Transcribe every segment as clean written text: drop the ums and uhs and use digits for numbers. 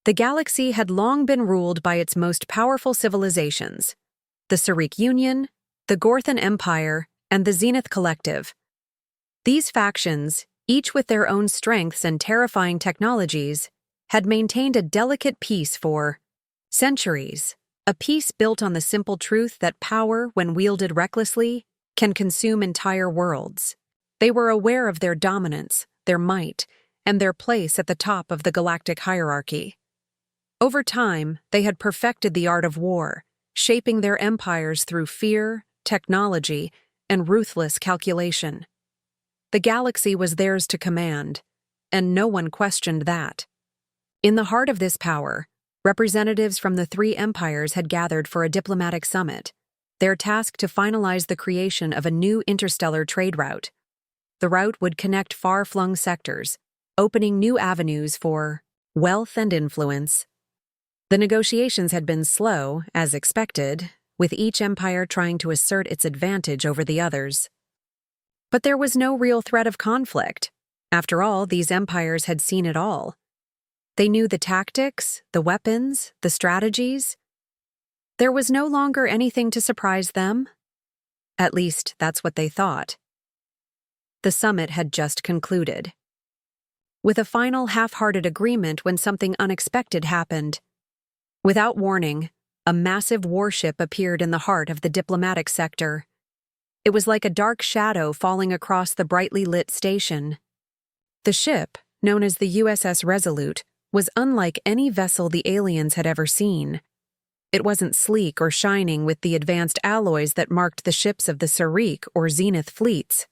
The galaxy had long been ruled by its most powerful civilizations: the Cyric Union, the Gorthan Empire, and the Zenith Collective. These factions, each with their own strengths and terrifying technologies, had maintained a delicate peace for centuries, a peace built on the simple truth that power, when wielded recklessly, can consume entire worlds. They were aware of their dominance, their might, and their place at the top of the galactic hierarchy. Over time, they had perfected the art of war, shaping their empires through fear, technology, and ruthless calculation. The galaxy was theirs to command, and no one questioned that. In the heart of this power, representatives from the three empires had gathered for a diplomatic summit, their task to finalize the creation of a new interstellar trade route. The route would connect far-flung sectors, opening new avenues for wealth and influence. The negotiations had been slow, as expected, with each empire trying to assert its advantage over the others. But there was no real threat of conflict. After all, these empires had seen it all. They knew the tactics, the weapons, the strategies. There was no longer anything to surprise them. At least, that's what they thought. The summit had just concluded, with a final half-hearted agreement when something unexpected happened. Without warning, a massive warship appeared in the heart of the diplomatic sector. It was like a dark shadow falling across the brightly lit station. The ship, known as the USS Resolute, was unlike any vessel the aliens had ever seen. It wasn't sleek or shining with the advanced alloys that marked the ships of the Cyric or Zenith fleets.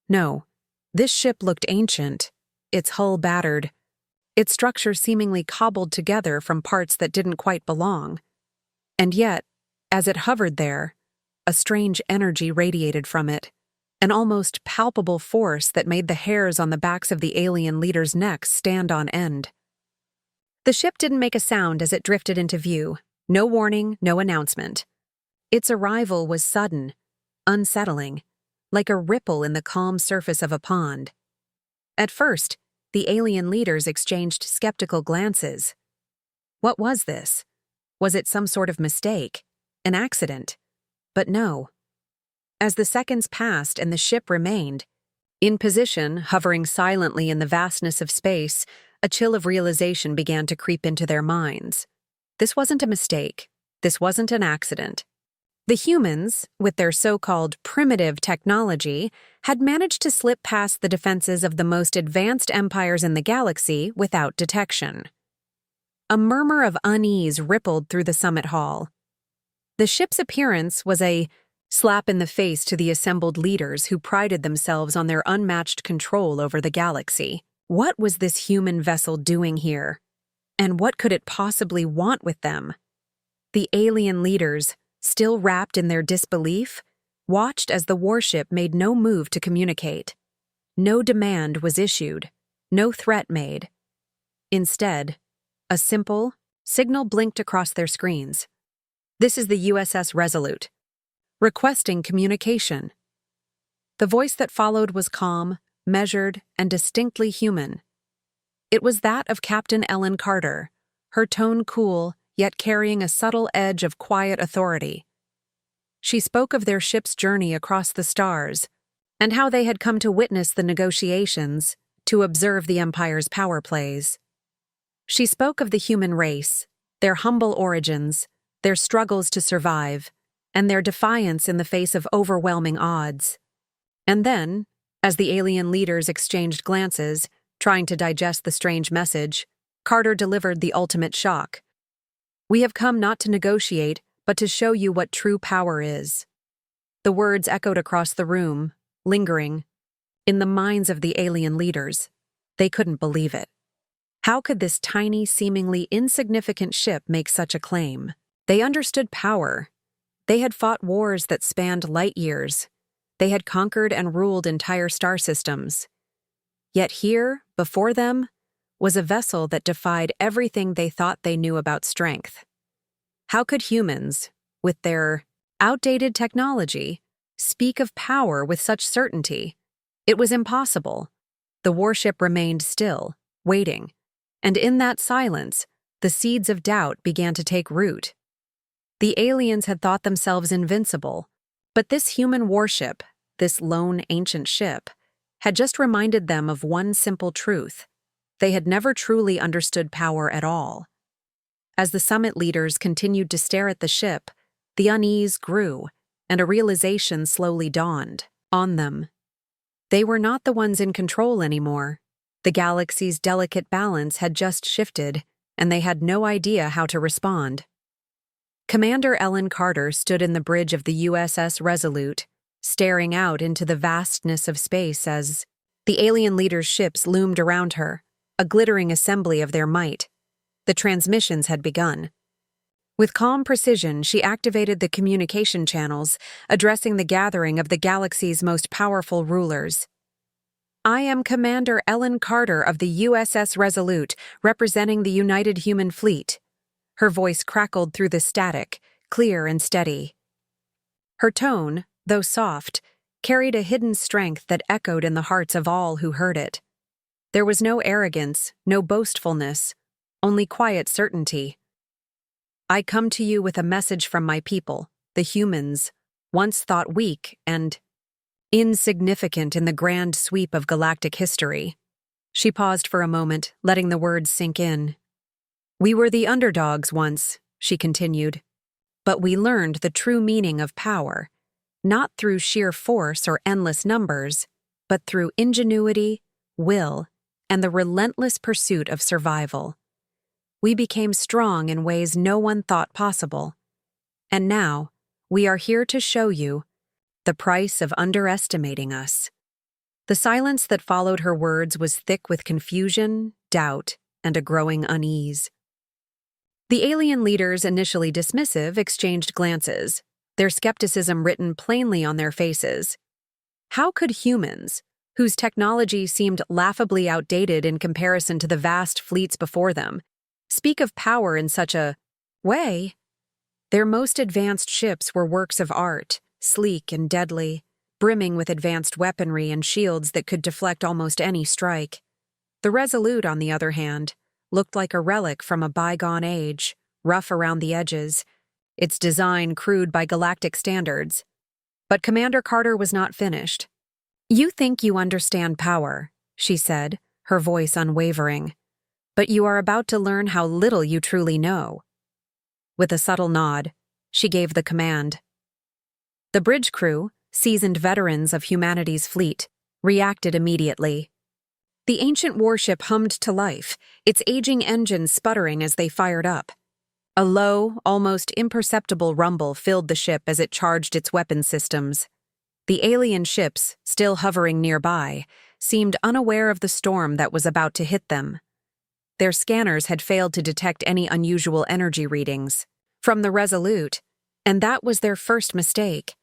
No, this ship looked ancient, its hull battered, its structure seemingly cobbled together from parts that didn't quite belong. And yet, as it hovered there, a strange energy radiated from it, an almost palpable force that made the hairs on the backs of the alien leaders' necks stand on end. The ship didn't make a sound as it drifted into view, no warning, no announcement. Its arrival was sudden, unsettling, like a ripple in the calm surface of a pond. At first, the alien leaders exchanged skeptical glances. What was this? Was it some sort of mistake? An accident? But no. As the seconds passed and the ship remained, in position, hovering silently in the vastness of space, a chill of realization began to creep into their minds. This wasn't a mistake. This wasn't an accident. The humans, with their so-called primitive technology, had managed to slip past the defenses of the most advanced empires in the galaxy without detection. A murmur of unease rippled through the summit hall. The ship's appearance was a slap in the face to the assembled leaders who prided themselves on their unmatched control over the galaxy. What was this human vessel doing here? And what could it possibly want with them? The alien leaders, still wrapped in their disbelief, watched as the warship made no move to communicate. No demand was issued, no threat made. Instead, a simple signal blinked across their screens. "This is the USS Resolute. Requesting communication." The voice that followed was calm, measured, and distinctly human. It was that of Captain Ellen Carter, her tone cool, yet carrying a subtle edge of quiet authority. She spoke of their ship's journey across the stars, and how they had come to witness the negotiations, to observe the Empire's power plays. She spoke of the human race, their humble origins, their struggles to survive, and their defiance in the face of overwhelming odds. And then, as the alien leaders exchanged glances, trying to digest the strange message, Carter delivered the ultimate shock. "We have come not to negotiate, but to show you what true power is." The words echoed across the room, lingering, in the minds of the alien leaders. They couldn't believe it. How could this tiny, seemingly insignificant ship make such a claim? They understood power. They had fought wars that spanned light years. They had conquered and ruled entire star systems. Yet here, before them, was a vessel that defied everything they thought they knew about strength. How could humans, with their outdated technology, speak of power with such certainty? It was impossible. The warship remained still, waiting, and in that silence, the seeds of doubt began to take root. The aliens had thought themselves invincible, but this human warship, this lone ancient ship, had just reminded them of one simple truth. They had never truly understood power at all. As the summit leaders continued to stare at the ship, the unease grew, and a realization slowly dawned on them. They were not the ones in control anymore. The galaxy's delicate balance had just shifted, and they had no idea how to respond. Commander Ellen Carter stood in the bridge of the USS Resolute, staring out into the vastness of space as the alien leaders' ships loomed around her, a glittering assembly of their might. The transmissions had begun. With calm precision, she activated the communication channels, addressing the gathering of the galaxy's most powerful rulers. "I am Commander Ellen Carter of the USS Resolute, representing the United Human Fleet." Her voice crackled through the static, clear and steady. Her tone, though soft, carried a hidden strength that echoed in the hearts of all who heard it. There was no arrogance, no boastfulness, only quiet certainty. "I come to you with a message from my people, the humans, once thought weak and insignificant in the grand sweep of galactic history." She paused for a moment, letting the words sink in. "We were the underdogs once," she continued, "but we learned the true meaning of power, not through sheer force or endless numbers, but through ingenuity, will, and the relentless pursuit of survival. We became strong in ways no one thought possible. And now, we are here to show you the price of underestimating us." The silence that followed her words was thick with confusion, doubt, and a growing unease. The alien leaders, initially dismissive, exchanged glances, their skepticism written plainly on their faces. How could humans, whose technology seemed laughably outdated in comparison to the vast fleets before them, speak of power in such a way? Their most advanced ships were works of art, sleek and deadly, brimming with advanced weaponry and shields that could deflect almost any strike. The Resolute, on the other hand, looked like a relic from a bygone age, rough around the edges, its design crude by galactic standards. But Commander Carter was not finished. "You think you understand power," she said, her voice unwavering, "but you are about to learn how little you truly know." With a subtle nod, she gave the command. The bridge crew, seasoned veterans of humanity's fleet, reacted immediately. The ancient warship hummed to life, its aging engines sputtering as they fired up. A low, almost imperceptible rumble filled the ship as it charged its weapon systems. The alien ships, still hovering nearby, seemed unaware of the storm that was about to hit them. Their scanners had failed to detect any unusual energy readings from the Resolute, and that was their first mistake.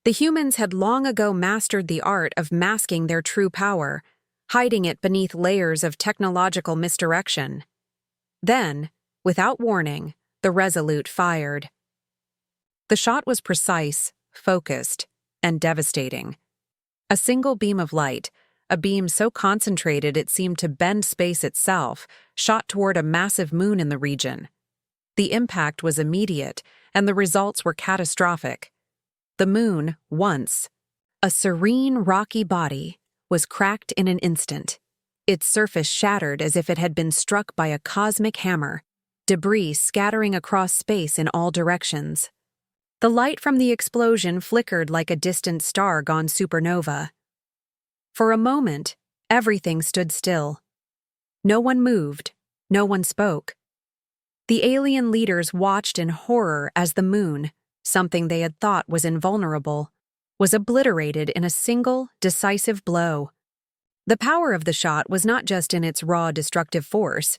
The humans had long ago mastered the art of masking their true power, hiding it beneath layers of technological misdirection. Then, without warning, the Resolute fired. The shot was precise, focused, and devastating. A single beam of light, a beam so concentrated it seemed to bend space itself, shot toward a massive moon in the region. The impact was immediate, and the results were catastrophic. The moon, once a serene, rocky body, was cracked in an instant. Its surface shattered as if it had been struck by a cosmic hammer, debris scattering across space in all directions. The light from the explosion flickered like a distant star gone supernova. For a moment, everything stood still. No one moved, no one spoke. The alien leaders watched in horror as the moon, something they had thought was invulnerable, was obliterated in a single, decisive blow. The power of the shot was not just in its raw destructive force,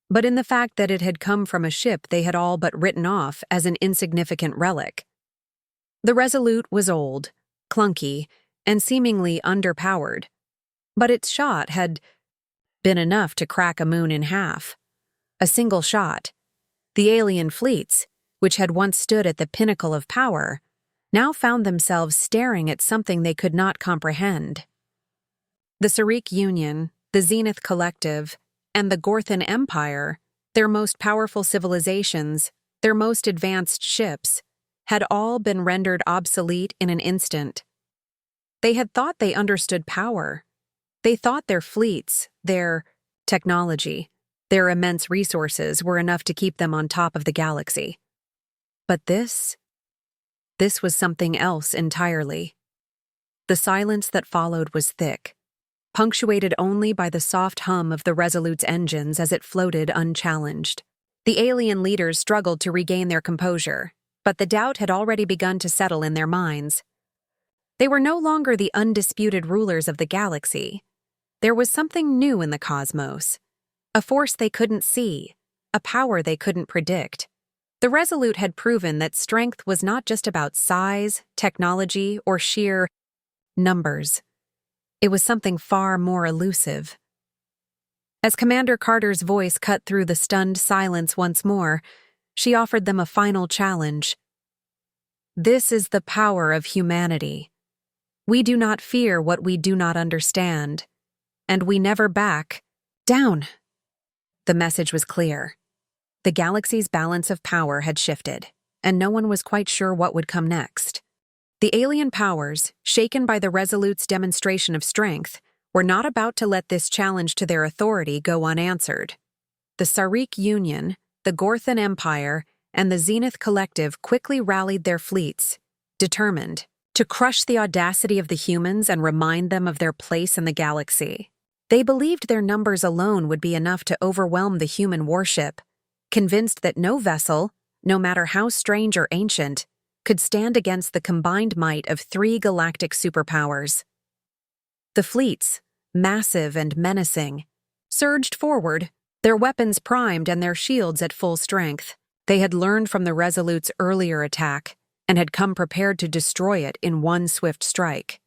but in the fact that it had come from a ship they had all but written off as an insignificant relic. The Resolute was old, clunky, and seemingly underpowered, but its shot had been enough to crack a moon in half. A single shot. The alien fleets, which had once stood at the pinnacle of power, now found themselves staring at something they could not comprehend. The Cyric Union, the Zenith Collective, and the Gorthan Empire, Their most powerful civilizations, their most advanced ships, had all been rendered obsolete in an instant. They had thought they understood power. They thought their fleets, their technology, their immense resources were enough to keep them on top of the galaxy. But this was something else entirely. The silence that followed was thick, punctuated only by the soft hum of the Resolute's engines as it floated unchallenged. The alien leaders struggled to regain their composure, but the doubt had already begun to settle in their minds. They were no longer the undisputed rulers of the galaxy. There was something new in the cosmos, a force they couldn't see, a power they couldn't predict. The Resolute had proven that strength was not just about size, technology, or sheer numbers. It was something far more elusive. As Commander Carter's voice cut through the stunned silence once more, she offered them a final challenge. This is the power of humanity. We do not fear what we do not understand, and we never back down. The message was clear. The galaxy's balance of power had shifted, and no one was quite sure what would come next. The alien powers, shaken by the Resolute's demonstration of strength, were not about to let this challenge to their authority go unanswered. The Sarik Union, the Gorthan Empire, and the Zenith Collective quickly rallied their fleets, determined to crush the audacity of the humans and remind them of their place in the galaxy. They believed their numbers alone would be enough to overwhelm the human warship, convinced that no vessel, no matter how strange or ancient, could stand against the combined might of 3 galactic superpowers. The fleets, massive and menacing, surged forward, their weapons primed and their shields at full strength. They had learned from the Resolute's earlier attack and had come prepared to destroy it in one swift strike.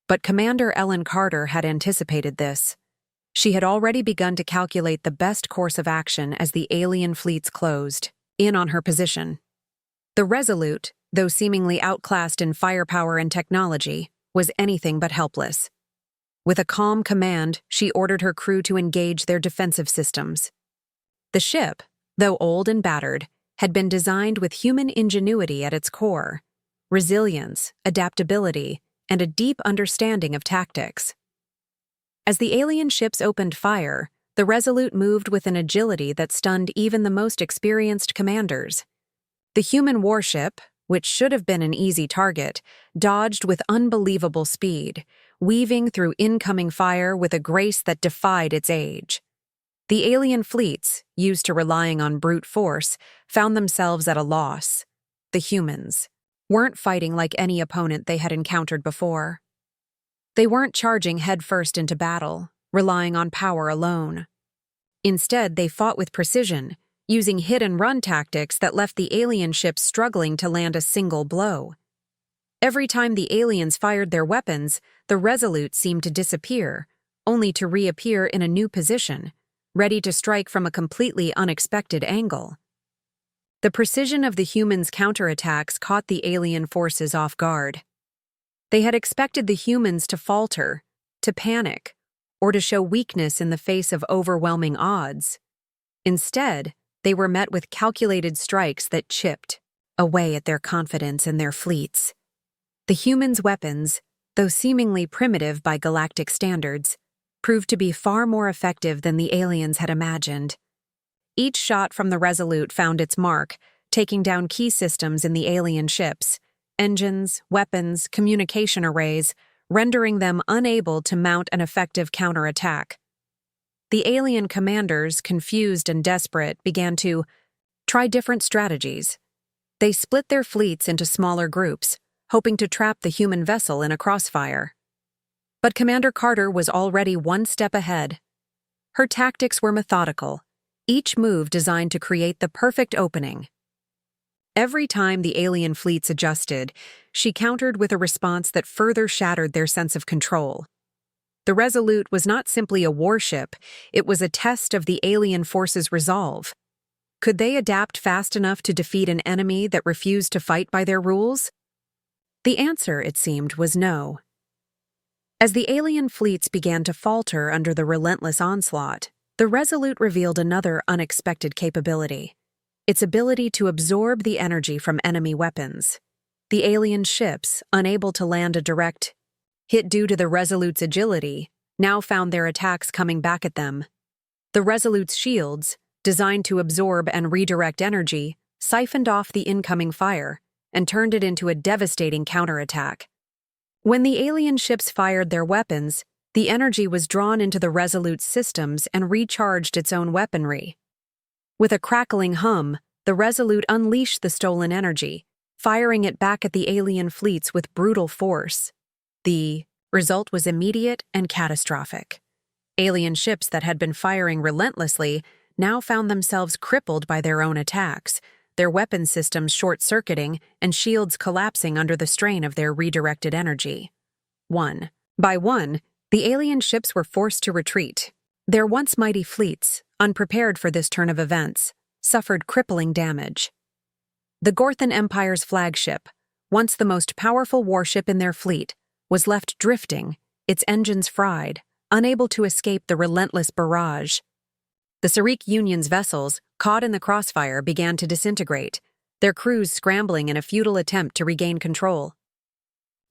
But Commander Ellen Carter had anticipated this. She had already begun to calculate the best course of action as the alien fleets closed in on her position. The Resolute, though seemingly outclassed in firepower and technology, was anything but helpless. With a calm command, she ordered her crew to engage their defensive systems. The ship, though old and battered, had been designed with human ingenuity at its core, resilience, adaptability, and a deep understanding of tactics. As the alien ships opened fire, the Resolute moved with an agility that stunned even the most experienced commanders. The human warship, which should have been an easy target, dodged with unbelievable speed, weaving through incoming fire with a grace that defied its age. The alien fleets, used to relying on brute force, found themselves at a loss. The humans weren't fighting like any opponent they had encountered before. They weren't charging headfirst into battle, relying on power alone. Instead, they fought with precision, using hit-and-run tactics that left the alien ships struggling to land a single blow. Every time the aliens fired their weapons, the Resolute seemed to disappear, only to reappear in a new position, ready to strike from a completely unexpected angle. The precision of the humans' counterattacks caught the alien forces off guard. They had expected the humans to falter, to panic, or to show weakness in the face of overwhelming odds. Instead, they were met with calculated strikes that chipped away at their confidence in their fleets. The humans' weapons, though seemingly primitive by galactic standards, proved to be far more effective than the aliens had imagined. Each shot from the Resolute found its mark, taking down key systems in the alien ships, engines, weapons, communication arrays, rendering them unable to mount an effective counterattack. The alien commanders, confused and desperate, began to try different strategies. They split their fleets into smaller groups, hoping to trap the human vessel in a crossfire. But Commander Carter was already one step ahead. Her tactics were methodical, each move designed to create the perfect opening. Every time the alien fleets adjusted, she countered with a response that further shattered their sense of control. The Resolute was not simply a warship, it was a test of the alien force's resolve. Could they adapt fast enough to defeat an enemy that refused to fight by their rules? The answer, it seemed, was no. As the alien fleets began to falter under the relentless onslaught, The Resolute revealed another unexpected capability: its ability to absorb the energy from enemy weapons. The alien ships, unable to land a direct hit due to the Resolute's agility, now found their attacks coming back at them. The Resolute's shields, designed to absorb and redirect energy, siphoned off the incoming fire and turned it into a devastating counterattack. When the alien ships fired their weapons, the energy was drawn into the Resolute's systems and recharged its own weaponry. With a crackling hum, the Resolute unleashed the stolen energy, firing it back at the alien fleets with brutal force. The result was immediate and catastrophic. Alien ships that had been firing relentlessly now found themselves crippled by their own attacks, their weapon systems short-circuiting and shields collapsing under the strain of their redirected energy. One by one, the alien ships were forced to retreat. Their once mighty fleets, unprepared for this turn of events, suffered crippling damage. The Gorthan Empire's flagship, once the most powerful warship in their fleet, was left drifting, its engines fried, unable to escape the relentless barrage. The Cyric Union's vessels, caught in the crossfire, began to disintegrate, their crews scrambling in a futile attempt to regain control.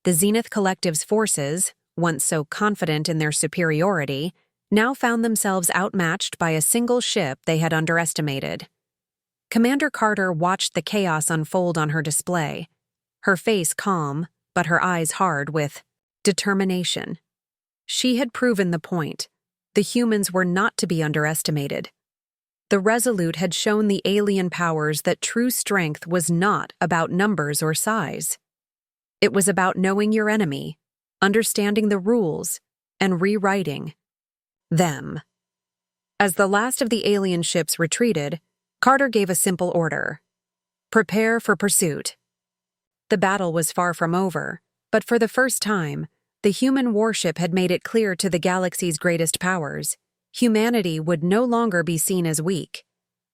The Zenith Collective's forces, once so confident in their superiority, now found themselves outmatched by a single ship they had underestimated. Commander Carter watched the chaos unfold on her display, her face calm, but her eyes hard with determination. She had proven the point. The humans were not to be underestimated. The Resolute had shown the alien powers that true strength was not about numbers or size. It was about knowing your enemy, understanding the rules, and rewriting them. As the last of the alien ships retreated, Carter gave a simple order: prepare for pursuit. The battle was far from over, but for the first time, the human warship had made it clear to the galaxy's greatest powers: humanity would no longer be seen as weak.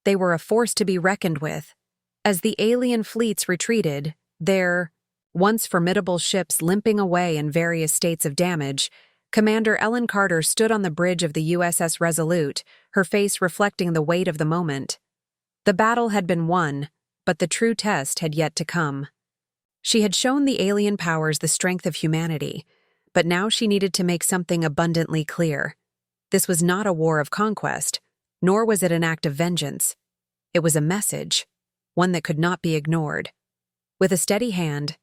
They were a force to be reckoned with. As the alien fleets retreated, their once formidable ships limping away in various states of damage, Commander Ellen Carter stood on the bridge of the USS Resolute, her face reflecting the weight of the moment. The battle had been won, but the true test had yet to come. She had shown the alien powers the strength of humanity, but now she needed to make something abundantly clear. This was not a war of conquest, nor was it an act of vengeance. It was a message, one that could not be ignored. With a steady hand,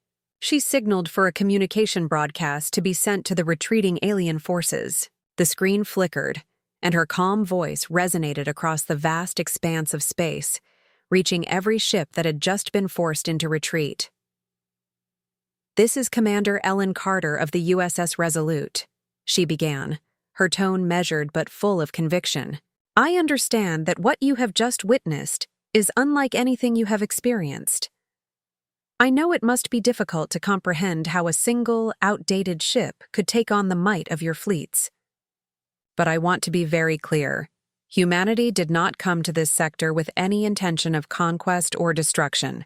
she signaled for a communication broadcast to be sent to the retreating alien forces. The screen flickered, and her calm voice resonated across the vast expanse of space, reaching every ship that had just been forced into retreat. "This is Commander Ellen Carter of the USS Resolute," she began, her tone measured but full of conviction. "I understand that what you have just witnessed is unlike anything you have experienced. I know it must be difficult to comprehend how a single, outdated ship could take on the might of your fleets. But I want to be very clear. Humanity did not come to this sector with any intention of conquest or destruction."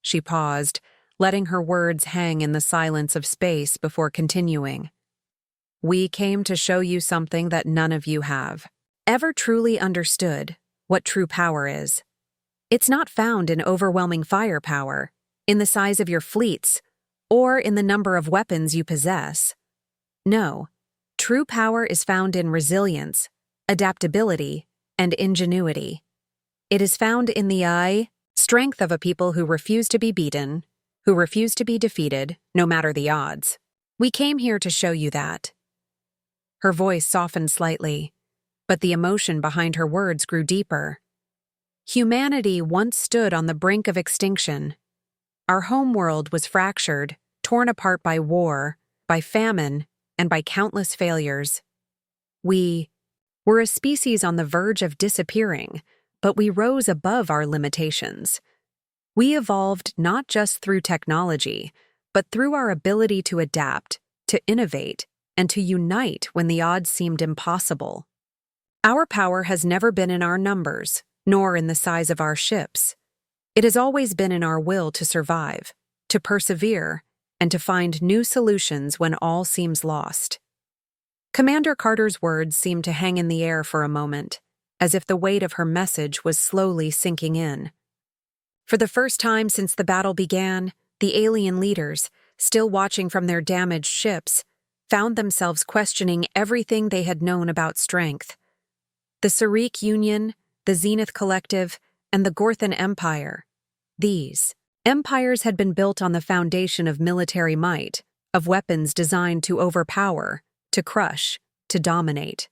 She paused, letting her words hang in the silence of space before continuing. "We came to show you something that none of you have ever truly understood: what true power is. It's not found in overwhelming firepower, in the size of your fleets, or in the number of weapons you possess. No, true power is found in resilience, adaptability, and ingenuity. It is found in the strength of a people who refuse to be beaten, who refuse to be defeated, no matter the odds. We came here to show you that." Her voice softened slightly, but the emotion behind her words grew deeper. Humanity once stood on the brink of extinction. Our homeworld was fractured, torn apart by war, by famine, and by countless failures. We were a species on the verge of disappearing, but we rose above our limitations. We evolved not just through technology, but through our ability to adapt, to innovate, and to unite when the odds seemed impossible. Our power has never been in our numbers, nor in the size of our ships. It has always been in our will to survive, to persevere, and to find new solutions when all seems lost. Commander Carter's words seemed to hang in the air for a moment, as if the weight of her message was slowly sinking in. For the first time since the battle began, the alien leaders, still watching from their damaged ships, found themselves questioning everything they had known about strength. The Sarik Union, the Zenith Collective, and the Gorthan Empire. These empires had been built on the foundation of military might, of weapons designed to overpower, to crush, to dominate.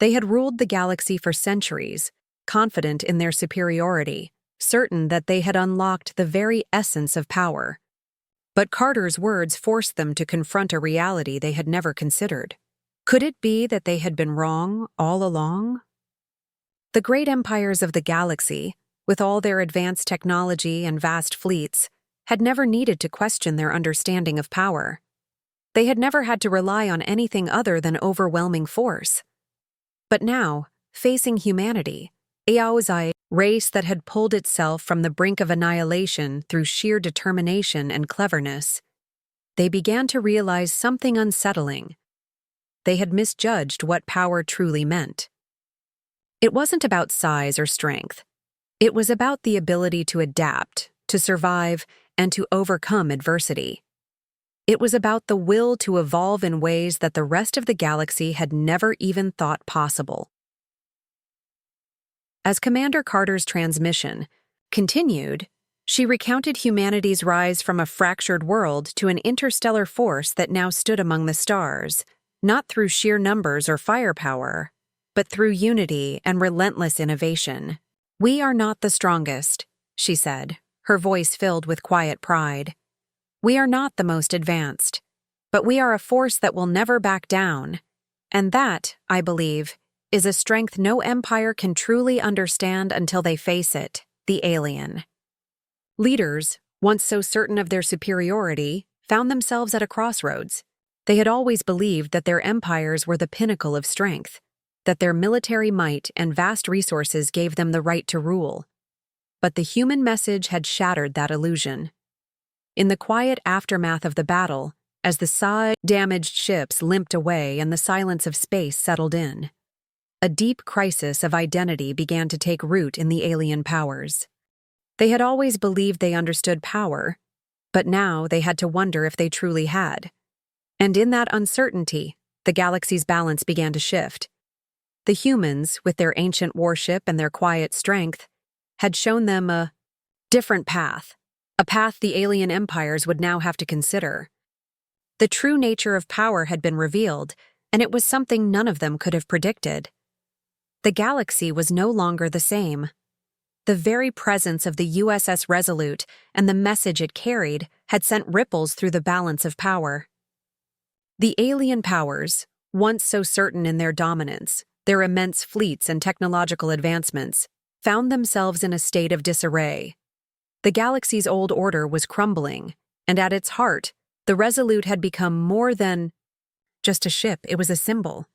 They had ruled the galaxy for centuries, confident in their superiority, certain that they had unlocked the very essence of power. But Carter's words forced them to confront a reality they had never considered. Could it be that they had been wrong all along? The great empires of the galaxy, with all their advanced technology and vast fleets, had never needed to question their understanding of power. They had never had to rely on anything other than overwhelming force. But now, facing humanity, a race that had pulled itself from the brink of annihilation through sheer determination and cleverness, they began to realize something unsettling. They had misjudged what power truly meant. It wasn't about size or strength. It was about the ability to adapt, to survive, and to overcome adversity. It was about the will to evolve in ways that the rest of the galaxy had never even thought possible. As Commander Carter's transmission continued, she recounted humanity's rise from a fractured world to an interstellar force that now stood among the stars, not through sheer numbers or firepower, but through unity and relentless innovation. "We are not the strongest," she said, her voice filled with quiet pride. "We are not the most advanced, but we are a force that will never back down. And that, I believe, is a strength no empire can truly understand until they face it, the alien." Leaders, once so certain of their superiority, found themselves at a crossroads. They had always believed that their empires were the pinnacle of strength, that their military might and vast resources gave them the right to rule. But the human message had shattered that illusion. In the quiet aftermath of the battle, as the damaged ships limped away and the silence of space settled in, a deep crisis of identity began to take root in the alien powers. They had always believed they understood power, but now they had to wonder if they truly had. And in that uncertainty, the galaxy's balance began to shift. The humans, with their ancient warship and their quiet strength, had shown them a different path, a path the alien empires would now have to consider. The true nature of power had been revealed, and it was something none of them could have predicted. The galaxy was no longer the same. The very presence of the USS Resolute and the message it carried had sent ripples through the balance of power. The alien powers, once so certain in their dominance, their immense fleets and technological advancements, found themselves in a state of disarray. The galaxy's old order was crumbling, and at its heart, the Resolute had become more than just a ship. It was a symbol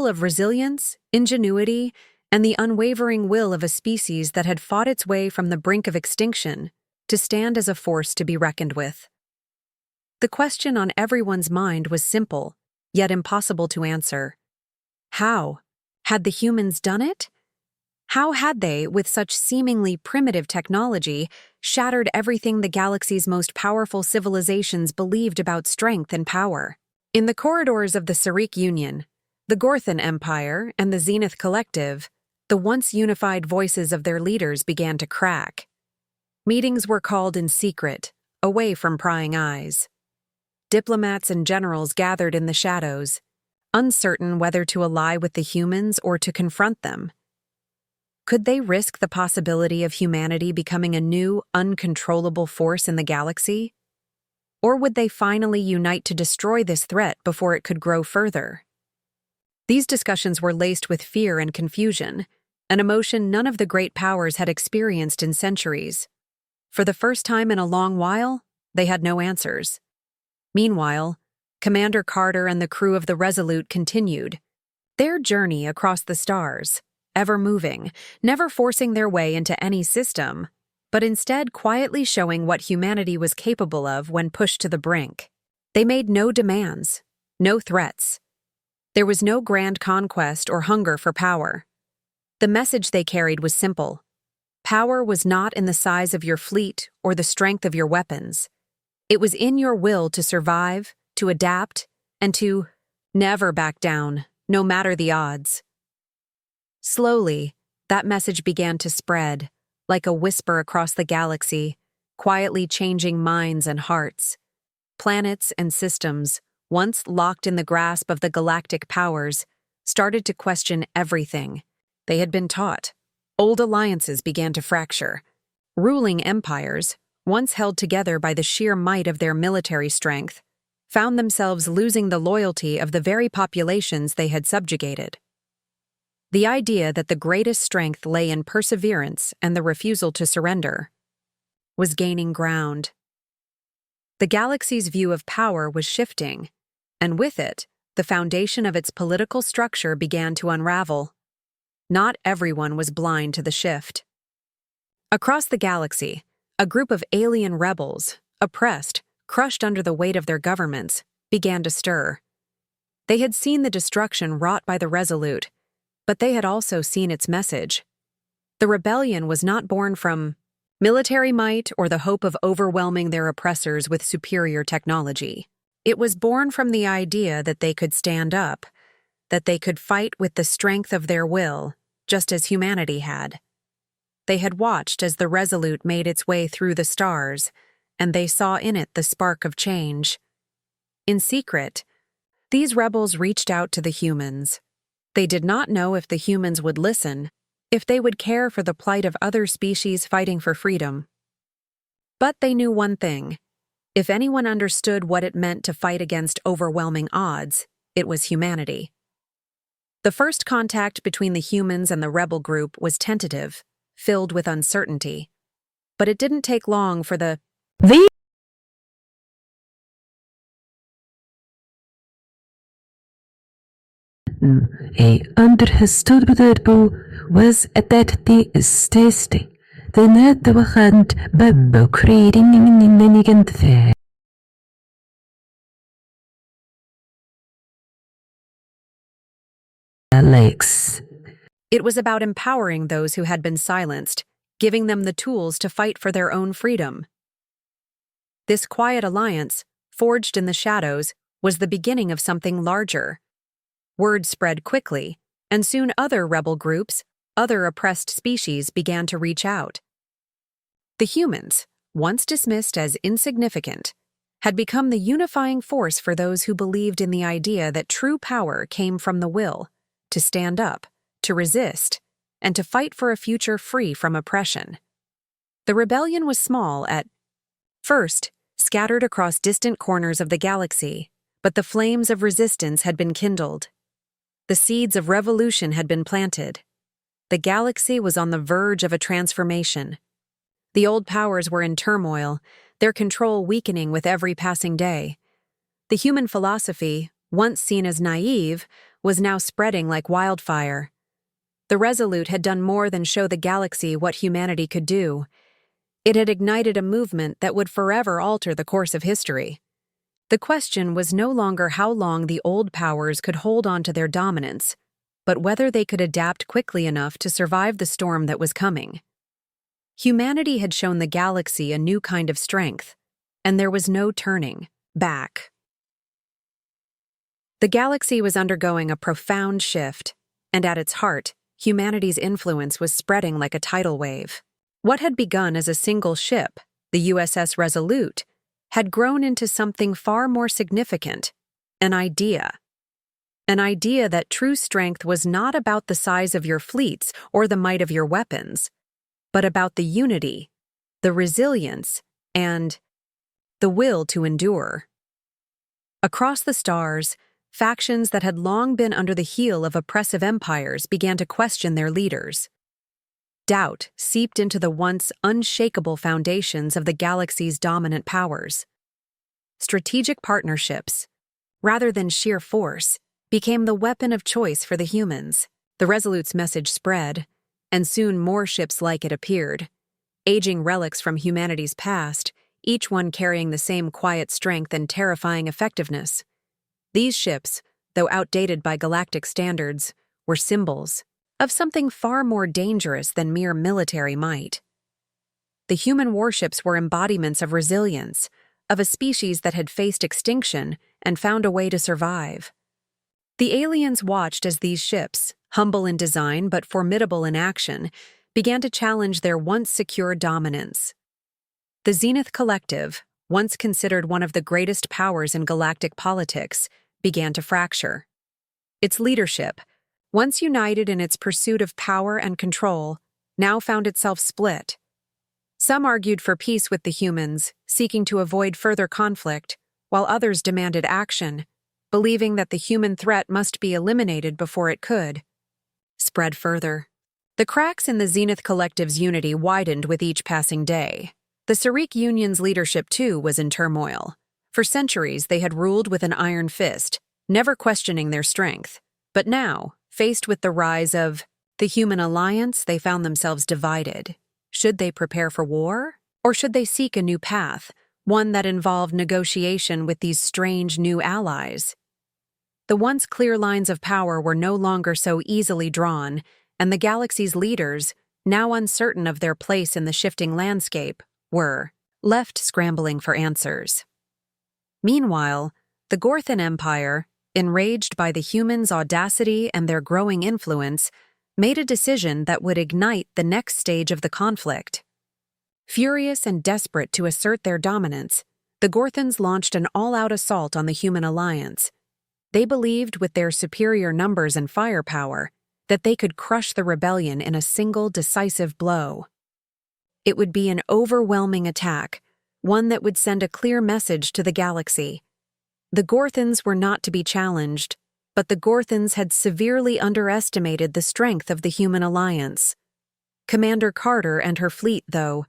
of resilience, ingenuity, and the unwavering will of a species that had fought its way from the brink of extinction to stand as a force to be reckoned with. The question on everyone's mind was simple, yet impossible to answer. How? Had the humans done it? How had they, with such seemingly primitive technology, shattered everything the galaxy's most powerful civilizations believed about strength and power? In the corridors of the Sarik Union, the Gorthan Empire, and the Zenith Collective, the once unified voices of their leaders began to crack. Meetings were called in secret, away from prying eyes. Diplomats and generals gathered in the shadows, uncertain whether to ally with the humans or to confront them. Could they risk the possibility of humanity becoming a new, uncontrollable force in the galaxy? Or would they finally unite to destroy this threat before it could grow further? These discussions were laced with fear and confusion, an emotion none of the great powers had experienced in centuries. For the first time in a long while, they had no answers. Meanwhile, Commander Carter and the crew of the Resolute continued their journey across the stars, ever moving, never forcing their way into any system, but instead quietly showing what humanity was capable of when pushed to the brink. They made no demands, no threats. There was no grand conquest or hunger for power, The message they carried was simple. Power was not in the size of your fleet or the strength of your weapons. It was in your will to survive, to adapt, and to never back down, no matter the odds. Slowly, that message began to spread, like a whisper across the galaxy, quietly changing minds and hearts. Planets and systems, once locked in the grasp of the galactic powers, started to question everything they had been taught. Old alliances began to fracture. Ruling empires, once held together by the sheer might of their military strength, found themselves losing the loyalty of the very populations they had subjugated. The idea that the greatest strength lay in perseverance and the refusal to surrender was gaining ground. The galaxy's view of power was shifting, and with it, the foundation of its political structure began to unravel. Not everyone was blind to the shift. Across the galaxy, a group of alien rebels, oppressed, crushed under the weight of their governments, began to stir. They had seen the destruction wrought by the Resolute, but they had also seen its message. The rebellion was not born from military might or the hope of overwhelming their oppressors with superior technology. It was born from the idea that they could stand up, that they could fight with the strength of their will, just as humanity had. They had watched as the Resolute made its way through the stars, and they saw in it the spark of change. In secret, these rebels reached out to the humans. They did not know if the humans would listen, if they would care for the plight of other species fighting for freedom. But they knew one thing. If anyone understood what it meant to fight against overwhelming odds, it was humanity. The first contact between the humans and the rebel group was tentative, filled with uncertainty. But it didn't take long for the he understood was that the state the net وخانت باب creating the lakes. It was about empowering those who had been silenced, giving them the tools to fight for their own freedom. This quiet alliance, forged in the shadows, was the beginning of something larger. Word spread quickly, and soon other rebel groups, other oppressed species began to reach out. The humans, once dismissed as insignificant, had become the unifying force for those who believed in the idea that true power came from the will, to stand up, to resist, and to fight for a future free from oppression. The rebellion was small at first, scattered across distant corners of the galaxy, but the flames of resistance had been kindled. The seeds of revolution had been planted. The galaxy was on the verge of a transformation. The old powers were in turmoil, their control weakening with every passing day. The human philosophy, once seen as naive, was now spreading like wildfire. The Resolute had done more than show the galaxy what humanity could do. It had ignited a movement that would forever alter the course of history. The question was no longer how long the old powers could hold on to their dominance, but whether they could adapt quickly enough to survive the storm that was coming. Humanity had shown the galaxy a new kind of strength, and there was no turning back. The galaxy was undergoing a profound shift, and at its heart, humanity's influence was spreading like a tidal wave. What had begun as a single ship, the USS Resolute, had grown into something far more significant, an idea. An idea that true strength was not about the size of your fleets or the might of your weapons, but about the unity, the resilience, and the will to endure. Across the stars, factions that had long been under the heel of oppressive empires began to question their leaders. Doubt seeped into the once unshakable foundations of the galaxy's dominant powers. Strategic partnerships, rather than sheer force, became the weapon of choice for the humans. The Resolute's message spread, and soon more ships like it appeared, aging relics from humanity's past, each one carrying the same quiet strength and terrifying effectiveness. These ships, though outdated by galactic standards, were symbols, of something far more dangerous than mere military might. The human warships were embodiments of resilience, of a species that had faced extinction and found a way to survive. The aliens watched as these ships, humble in design but formidable in action, began to challenge their once secure dominance. The Zenith Collective, once considered one of the greatest powers in galactic politics, began to fracture. Its leadership, once united in its pursuit of power and control, now found itself split. Some argued for peace with the humans, seeking to avoid further conflict, while others demanded action, believing that the human threat must be eliminated before it could spread further. The cracks in the Zenith Collective's unity widened with each passing day. The Cyric Union's leadership, too, was in turmoil. For centuries, they had ruled with an iron fist, never questioning their strength. But now, faced with the rise of the Human Alliance, they found themselves divided. Should they prepare for war? Or should they seek a new path, one that involved negotiation with these strange new allies? The once clear lines of power were no longer so easily drawn, and the galaxy's leaders, now uncertain of their place in the shifting landscape, were left scrambling for answers. Meanwhile, the Gorthan Empire, enraged by the humans' audacity and their growing influence, made a decision that would ignite the next stage of the conflict. Furious and desperate to assert their dominance, the Gorthans launched an all-out assault on the Human Alliance. They believed, with their superior numbers and firepower, that they could crush the rebellion in a single decisive blow. It would be an overwhelming attack, one that would send a clear message to the galaxy. The Gorthans were not to be challenged, but the Gorthans had severely underestimated the strength of the Human Alliance. Commander Carter and her fleet, though,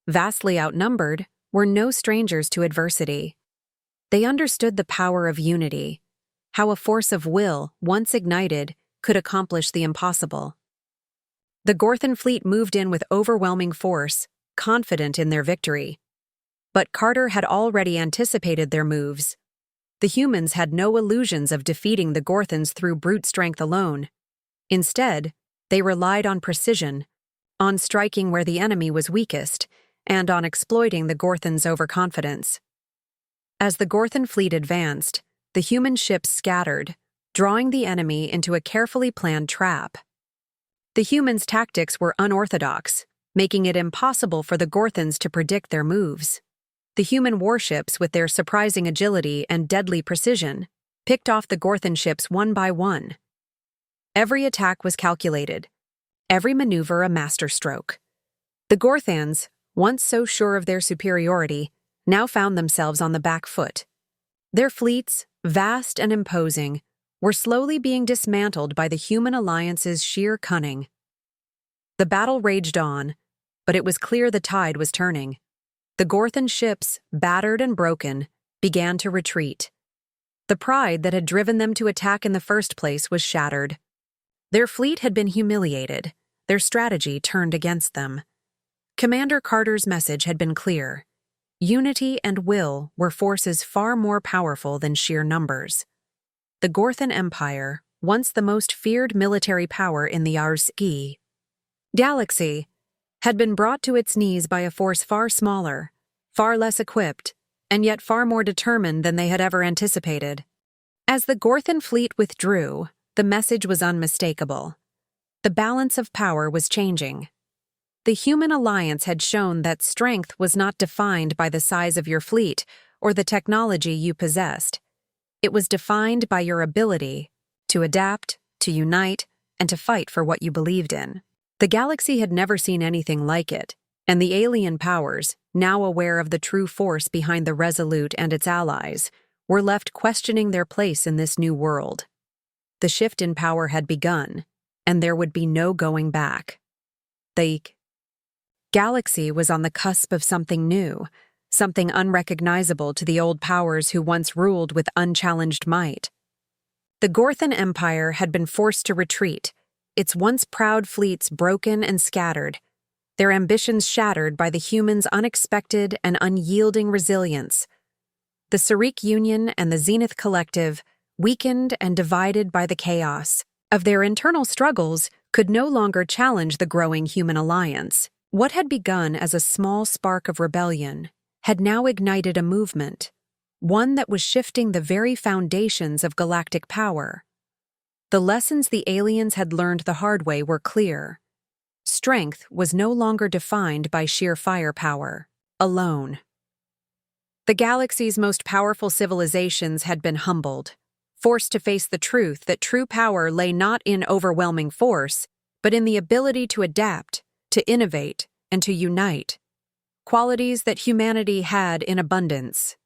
vastly outnumbered, were no strangers to adversity. They understood the power of unity, how a force of will, once ignited, could accomplish the impossible. The Gorthan fleet moved in with overwhelming force, confident in their victory. But Carter had already anticipated their moves. The humans had no illusions of defeating the Gorthans through brute strength alone. Instead, they relied on precision, on striking where the enemy was weakest, and on exploiting the Gorthans' overconfidence. As the Gorthan fleet advanced, the human ships scattered, drawing the enemy into a carefully planned trap. The humans' tactics were unorthodox, making it impossible for the Gorthans to predict their moves. The human warships, with their surprising agility and deadly precision, picked off the Gorthan ships one by one. Every attack was calculated, every maneuver a masterstroke. The Gorthans, once so sure of their superiority, now found themselves on the back foot. Their fleets, vast and imposing, were slowly being dismantled by the Human Alliance's sheer cunning. The battle raged on, but it was clear the tide was turning. The Gorthan ships, battered and broken, began to retreat. The pride that had driven them to attack in the first place was shattered. Their fleet had been humiliated, their strategy turned against them. Commander Carter's message had been clear. Unity and will were forces far more powerful than sheer numbers. The Gorthan Empire, once the most feared military power in the HFY galaxy, had been brought to its knees by a force far smaller, far less equipped, and yet far more determined than they had ever anticipated. As the Gorthan fleet withdrew, the message was unmistakable. The balance of power was changing. The Human Alliance had shown that strength was not defined by the size of your fleet or the technology you possessed. It was defined by your ability to adapt, to unite, and to fight for what you believed in. The galaxy had never seen anything like it, and the alien powers, now aware of the true force behind the Resolute and its allies, were left questioning their place in this new world. The shift in power had begun, and there would be no going back. The galaxy was on the cusp of something new, something unrecognizable to the old powers who once ruled with unchallenged might. The Gorthan Empire had been forced to retreat, its once proud fleets broken and scattered, their ambitions shattered by the humans' unexpected and unyielding resilience. The Cyric Union and the Zenith Collective, weakened and divided by the chaos of their internal struggles, could no longer challenge the growing human alliance. What had begun as a small spark of rebellion had now ignited a movement, one that was shifting the very foundations of galactic power. The lessons the aliens had learned the hard way were clear. Strength was no longer defined by sheer firepower alone. The galaxy's most powerful civilizations had been humbled, forced to face the truth that true power lay not in overwhelming force, but in the ability to adapt, to innovate, and to unite, qualities that humanity had in abundance.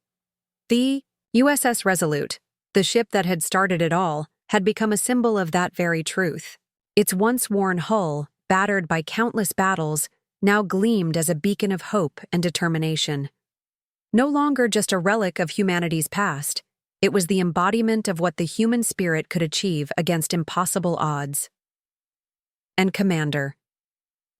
The USS Resolute, the ship that had started it all, had become a symbol of that very truth. Its once-worn hull, battered by countless battles, now gleamed as a beacon of hope and determination. No longer just a relic of humanity's past, it was the embodiment of what the human spirit could achieve against impossible odds. And Commander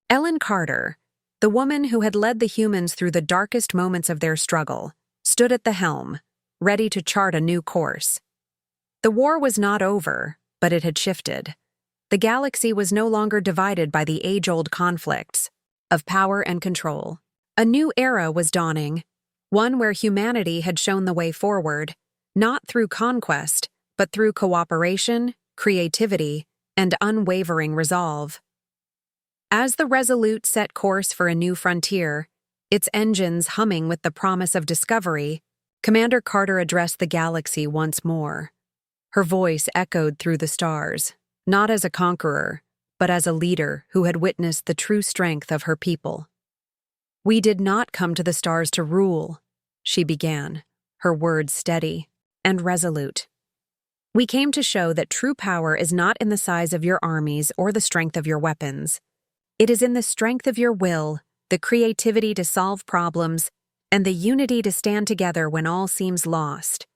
Ellen Carter, the woman who had led the humans through the darkest moments of their struggle, stood at the helm, ready to chart a new course. The war was not over, but it had shifted. The galaxy was no longer divided by the age-old conflicts of power and control. A new era was dawning, one where humanity had shown the way forward, not through conquest, but through cooperation, creativity, and unwavering resolve. As the Resolute set course for a new frontier, its engines humming with the promise of discovery, Commander Carter addressed the galaxy once more. Her voice echoed through the stars, not as a conqueror, but as a leader who had witnessed the true strength of her people. "We did not come to the stars to rule," she began, her words steady and resolute. "We came to show that true power is not in the size of your armies or the strength of your weapons. It is in the strength of your will, the creativity to solve problems, and the unity to stand together when all seems lost.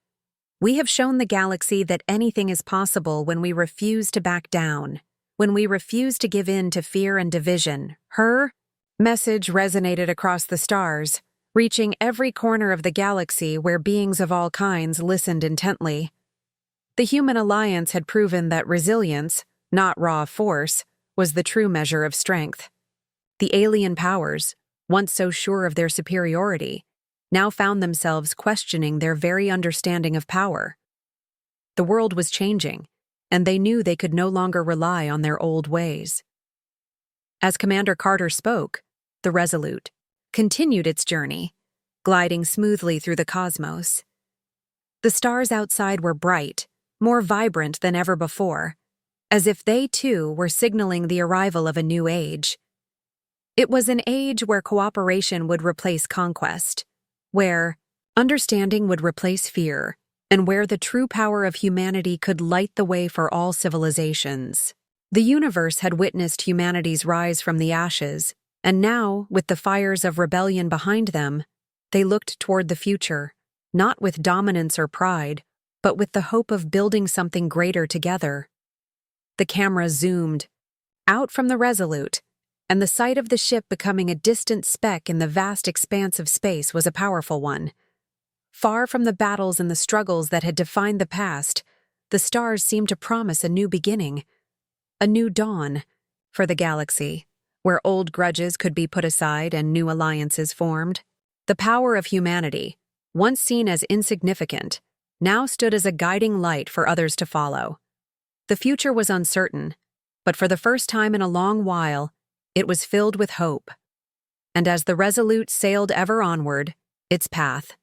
We have shown the galaxy that anything is possible when we refuse to back down, when we refuse to give in to fear and division." Her message resonated across the stars, reaching every corner of the galaxy where beings of all kinds listened intently. The human alliance had proven that resilience, not raw force, was the true measure of strength. The alien powers, once so sure of their superiority, now found themselves questioning their very understanding of power. The world was changing, and they knew they could no longer rely on their old ways. As Commander Carter spoke, the Resolute continued its journey, gliding smoothly through the cosmos. The stars outside were bright, more vibrant than ever before, as if they too were signaling the arrival of a new age. It was an age where cooperation would replace conquest, where understanding would replace fear, and where the true power of humanity could light the way for all civilizations. The universe had witnessed humanity's rise from the ashes, and now, with the fires of rebellion behind them, they looked toward the future, not with dominance or pride, but with the hope of building something greater together. The camera zoomed out from the Resolute, and the sight of the ship becoming a distant speck in the vast expanse of space was a powerful one. Far from the battles and the struggles that had defined the past, the stars seemed to promise a new beginning, a new dawn for the galaxy, where old grudges could be put aside and new alliances formed. The power of humanity, once seen as insignificant, now stood as a guiding light for others to follow. The future was uncertain, but for the first time in a long while, it was filled with hope. And as the Resolute sailed ever onward, its path,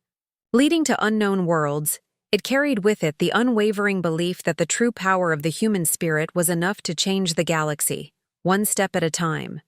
leading to unknown worlds, it carried with it the unwavering belief that the true power of the human spirit was enough to change the galaxy, one step at a time.